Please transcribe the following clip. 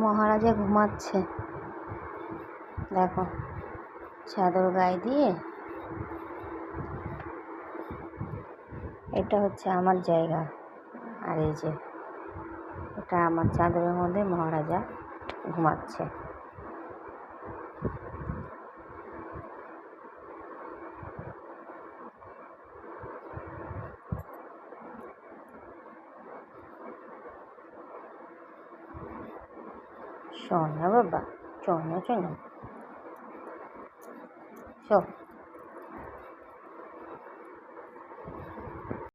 মহারাজা ঘুমাচ্ছে। দেখো, চাদর গায়ে দিয়ে। এটা হচ্ছে আমার জায়গা, আর এই যে এটা আমার চাদরের মধ্যে মহারাজা ঘুমাচ্ছে। শোন না বাবা, শোন না, শোন।